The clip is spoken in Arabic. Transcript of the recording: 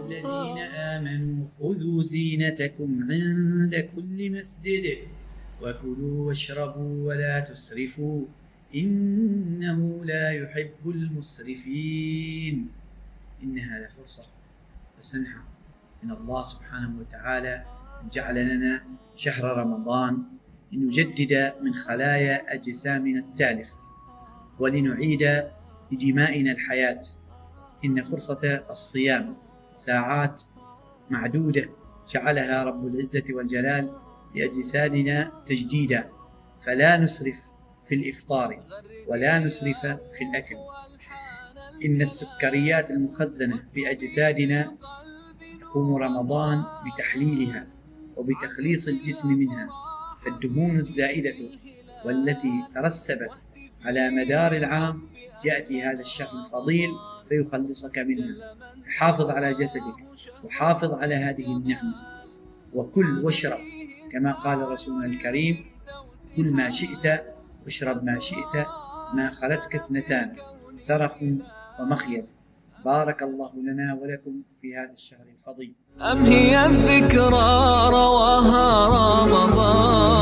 الذين آمنوا خذوا زينتكم عند كل مسجد وكلوا واشربوا ولا تسرفوا إنه لا يحب المسرفين. إنها لفرصة فسنحة من الله سبحانه وتعالى أن جعل لنا شهر رمضان لنجدد من خلايا أجسامنا التالف ولنعيد لدمائنا الحياة. إن فرصة الصيام ساعات معدودة جعلها رب العزة والجلال لأجسادنا تجديدا، فلا نسرف في الإفطار ولا نسرف في الأكل. إن السكريات المخزنة في أجسادنا يقوم رمضان بتحليلها وبتخليص الجسم منها، فالدهون الزائدة والتي ترسبت على مدار العام يأتي هذا الشهر الفضيل فيخلصك منها. حافظ على جسدك وحافظ على هذه النعمة، وكل واشرب كما قال رسولنا الكريم: كل ما شئت واشرب ما شئت ما خلتك اثنتان سرف ومخيل. بارك الله لنا ولكم في هذا الشهر الفضيل. أم هي الذكرى رواها رمضان.